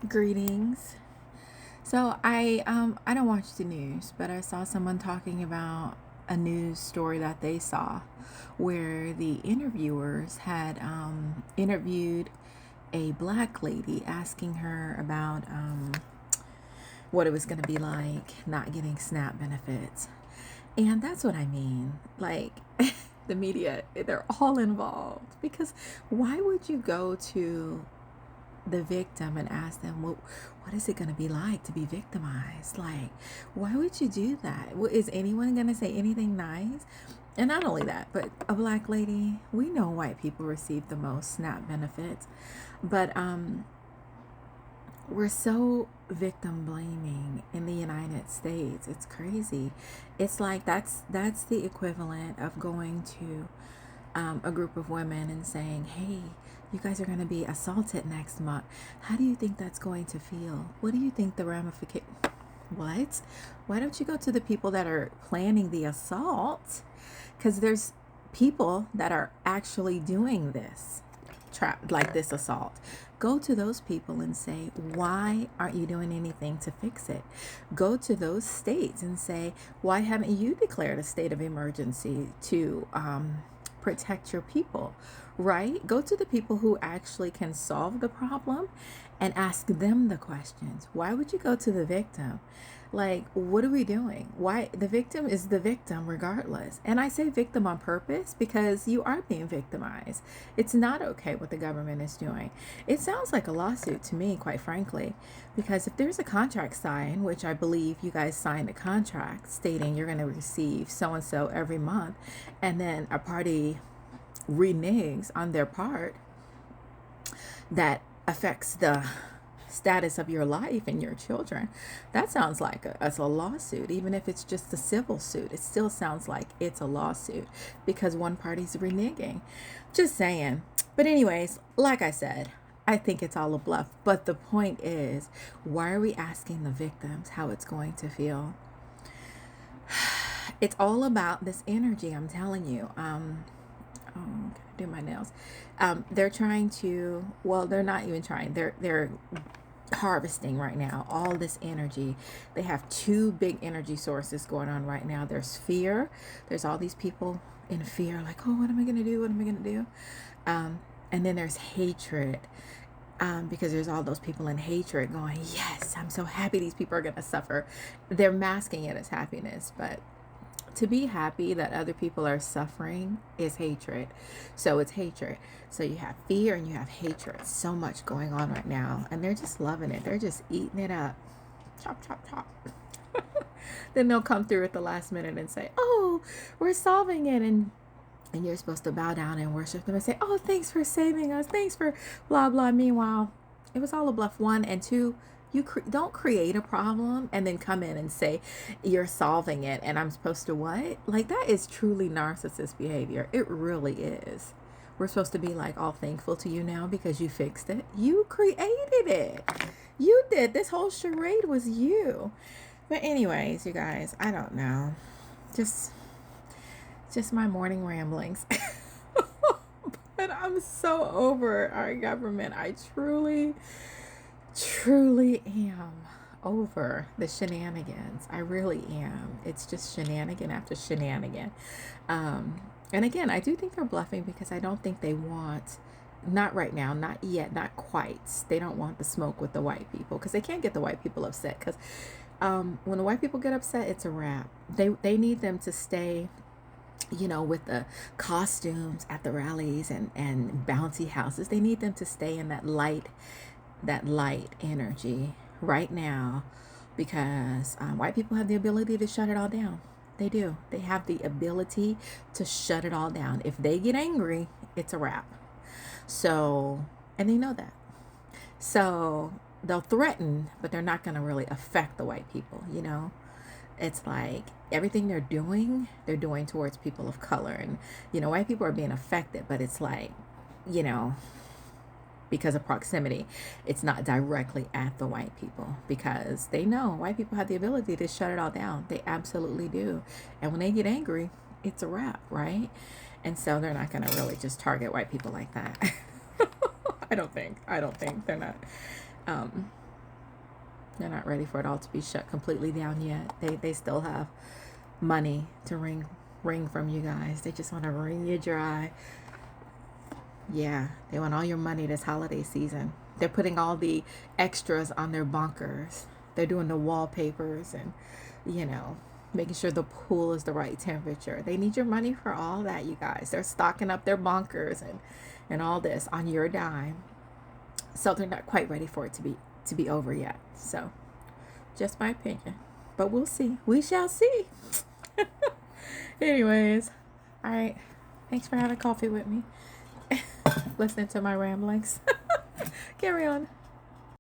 Greetings. So I don't watch the news, but I saw someone talking about a news story that they saw where the interviewers had interviewed a black lady asking her about what it was going to be like not getting SNAP benefits. And that's what I mean. Like, the media, they're all involved because why would you go to the victim and ask them, well, what is it going to be like to be victimized? Like, why would you do that? Well, is anyone going to say anything nice? And not only that, but a black lady, we know white people receive the most SNAP benefits, but we're so victim blaming in the United States. It's crazy. It's like that's the equivalent of going to a group of women and saying, hey, you guys are going to be assaulted next month. How do you think that's going to feel? What do you think the ramification? What? Why don't you go to the people that are planning the assault? Because there's people that are actually doing this trap, like this assault. Go to those people and say, why aren't you doing anything to fix it? Go to those states and say, why haven't you declared a state of emergency to protect your people, right? Go to the people who actually can solve the problem and ask them the questions. Why would you go to the victim? Like, what are we doing? Why? The victim is the victim regardless. And I say victim on purpose because you are being victimized. It's not okay what the government is doing. It sounds like a lawsuit to me, quite frankly, because if there's a contract signed, which I believe you guys signed a contract stating you're going to receive so and so every month, and then a party reneges on their part, that affects the status of your life and your children, that sounds like a lawsuit. Even if it's just a civil suit, it still sounds like it's a lawsuit because one party's reneging. Just saying. But anyways, like I said, I think it's all a bluff. But the point is, why are we asking the victims how it's going to feel? It's all about this energy, I'm telling you. Can I do my nails? They're trying to, well, they're not even trying. They're harvesting right now all this energy. They have two big energy sources going on right now. There's fear. There's all these people in fear, like, oh, what am I going to do? What am I going to do? And then there's hatred. Because there's all those people in hatred going, yes, I'm so happy these people are going to suffer. They're masking it as happiness, but to be happy that other people are suffering is hatred. So it's hatred. So you have fear and you have hatred. So much going on right now. And they're just loving it. They're just eating it up. Chop, chop, chop. Then they'll come through at the last minute and say, oh, we're solving it. And you're supposed to bow down and worship them and say, oh, thanks for saving us. Thanks for blah, blah. Meanwhile, it was all a bluff. One, and two, you don't create a problem and then come in and say you're solving it and I'm supposed to what? Like, that is truly narcissist behavior. It really is. We're supposed to be like all thankful to you now because you fixed it. You created it. You did. This whole charade was you. But anyways, you guys, I don't know. Just my morning ramblings. But I'm so over our government. I truly am over the shenanigans. I really am. It's just shenanigan after shenanigan. And again, I do think they're bluffing because I don't think they want, not right now, not yet, not quite. They don't want the smoke with the white people because they can't get the white people upset because when the white people get upset, it's a wrap. They need them to stay, with the costumes at the rallies and bouncy houses. They need them to stay in that light energy right now because white people have the ability to shut it all down. They do. They have the ability to shut it all down. If they get angry, it's a wrap. So, and they know that. So they'll threaten, but they're not going to really affect the white people. It's like everything they're doing towards people of color. And, white people are being affected, but it's like, because of proximity, it's not directly at the white people because they know white people have the ability to shut it all down. They absolutely do. And when they get angry, it's a wrap, right? And so they're not going to really just target white people like that. I don't think they're not. They're not ready for it all to be shut completely down yet. They still have money to wring from you guys. They just want to wring you dry. Yeah, they want all your money this holiday season. They're putting all the extras on their bunkers. They're doing the wallpapers and, you know, making sure the pool is the right temperature. They need your money for all that, you guys. They're stocking up their bunkers and all this on your dime. So they're not quite ready for it to be over yet. So, just my opinion. But we'll see. We shall see. Anyways, all right. Thanks for having coffee with me. Listening to my ramblings. Carry on.